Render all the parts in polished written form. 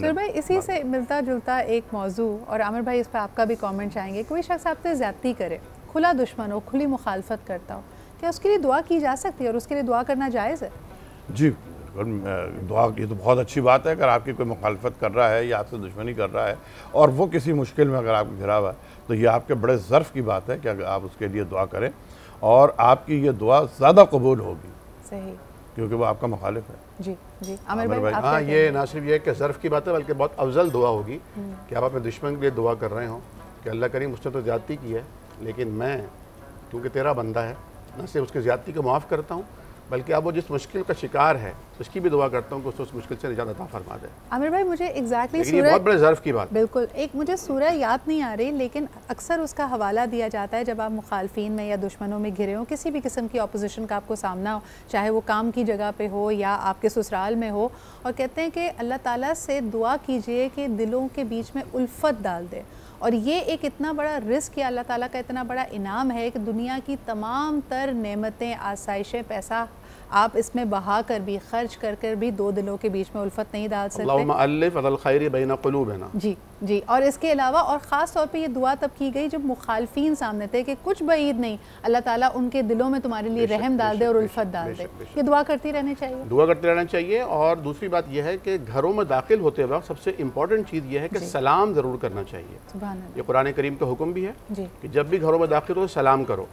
फिर भाई इसी से मिलता जुलता एक मौजू, और आमिर भाई इस पर आपका भी कमेंट चाहेंगे। कोई शख्स आपसे ज़्यादती करे, खुला दुश्मन हो, खुली मुखालफत करता हो, क्या उसके लिए दुआ की जा सकती है और उसके लिए दुआ करना जायज़ है? जी बिल्कुल, दुआ ये तो बहुत अच्छी बात है। अगर आपकी कोई मुखालफत कर रहा है या आपसे दुश्मनी कर रहा है और वो किसी मुश्किल में अगर आपको घिरा हुआ है, तो ये आपके बड़े ज़र्फ़ की बात है कि अगर आप उसके लिए दुआ करें और आपकी ये दुआ ज़्यादा कबूल होगी। सही, क्योंकि वो आपका मुखालिफ है। जी जी आमिर भाई, आप हाँ, क्या ये ना सिर्फ ये कि ज़र्फ़ की बात है बल्कि बहुत अफजल दुआ होगी कि आप अपने दुश्मन के लिए दुआ कर रहे हो कि अल्लाह करीम मुझसे तो ज़्यादती की है, लेकिन मैं क्योंकि तेरा बंदा है न सिर्फ उसकी ज़्यादती को माफ़ करता हूँ बल्कि अब वो जिस मुश्किल का शिकार है उसकी भी दुआ करता हूँ कि उसको उस मुश्किल से निजात अता फरमा दे। आमिर भाई मुझे एग्जैक्टली ये बहुत बड़े ज़र्फ़ की बात। बिल्कुल, एक मुझे सूरह याद नहीं आ रही, लेकिन अक्सर उसका हवाला दिया जाता है जब आप मुखालफिन में या दुश्मनों में घिरे हो, किसी भी किस्म की अपोजिशन का आपको सामना हो, चाहे वो काम की जगह पे हो या आपके ससुराल में हो, और कहते हैं कि अल्लाह ताला से दुआ कीजिए कि दिलों के बीच में उल्फत डाल दे। और ये एक इतना बड़ा रिस्क या अल्लाह ताला का इतना बड़ा इनाम है कि दुनिया की तमाम तर नेमतें, आसाइशें, पैसा आप इसमें बहा कर भी, खर्च कर कर भी दो दिलों के बीच में उल्फत नहीं डाल सकते। अल्लाहुम्मा अल्लिफ़ अल खैरि बैन क़ुलूबिना। जी जी, और इसके अलावा और ख़ास तौर पे ये दुआ तब की गई जब मुखालफिन सामने थे कि कुछ बईद नहीं, अल्लाह ताला उनके दिलों में तुम्हारे लिए रहम डाल दे और उल्फत डाल दे। ये दुआ करती रहनी चाहिए, दुआ करते रहना चाहिए। और दूसरी बात यह है कि घरों में दाखिल होते वक्त सबसे इम्पोर्टेंट चीज़ यह है कि सलाम ज़रूर करना चाहिए। सुभान अल्लाह। ये कुरान करीम का हुक्म भी है जी कि जब भी घरों में दाखिल हो सलाम करो।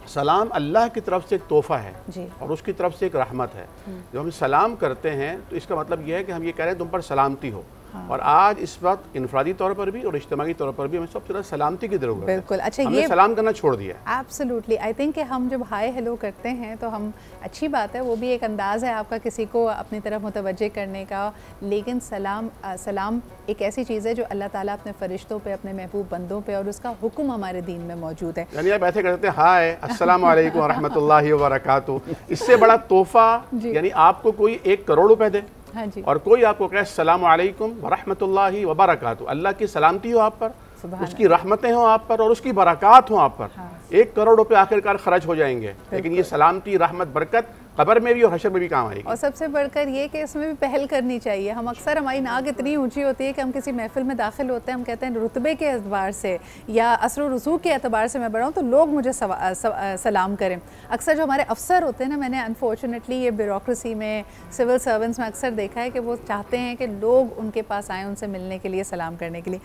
सलाम अल्लाह की तरफ से एक तोहफ़ा है जी। और उसकी तरफ से एक रहमत है। जब हम सलाम करते हैं तो इसका मतलब यह है कि हम ये कह रहे हैं तुम पर सलामती हो। हाँ। और आज इस वक्त इनफरादी तौर पर भी और इज्तिमाई तौर पर भी हमें सबसे ज़्यादा सलामती की ज़रूरत है। बिल्कुल, अच्छा, हमने ये सलाम करना छोड़ दिया है। एब्सोल्युटली, आई थिंक कि हम जब हाय हेलो करते हैं तो हम, अच्छी बात है, वो भी एक अंदाज़ है आपका किसी को अपनी तरफ मुतवज्जे करने का, लेकिन सलाम एक ऐसी चीज़ है जो अल्लाह ताला अपने फ़रिश्तों पे, अपने महबूब बंदों पे, और उसका हुक्म हमारे दीन में मौजूद है। यानी आप ऐसे कहते हैं हाय अस्सलाम वालेकुम व रहमतुल्लाहि व बरकातुहू, इससे बड़ा तोहफ़ा यानी आपको कोई 1 करोड़ रुपए दे, हाँ जी, और कोई आपको कहे अस्सलामु अलैकुम व रहमतुल्लाहि व बरकातुहू, अल्लाह की सलामती हो आप पर, उसकी रहमतें हो आप पर और उसकी बरक़ात हो आप पर। हाँ। 1 करोड़ रुपए आखिरकार खर्च हो जाएंगे, लेकिन ये सलामती, रहमत, बरकत कब्र में भी और हशर में भी काम आएगी। और सबसे बढ़कर ये कि इसमें भी पहल करनी चाहिए। हम अक्सर, हमारी नाक इतनी ऊंची होती है कि हम किसी महफिल में दाखिल होते हैं, हम कहते हैं रुतबे के एतबार से या असर व रसूख के एतबार से मैं बढ़ा हूँ तो लोग मुझे सलाम करें। अक्सर जो हमारे अफसर होते हैं ना, मैंने अनफॉर्चुनेटली ये ब्यूरोक्रेसी में, सिविल सर्वेंट्स में अक्सर देखा है कि वो चाहते हैं कि लोग उनके पास आएँ, उनसे मिलने के लिए, सलाम करने के लिए।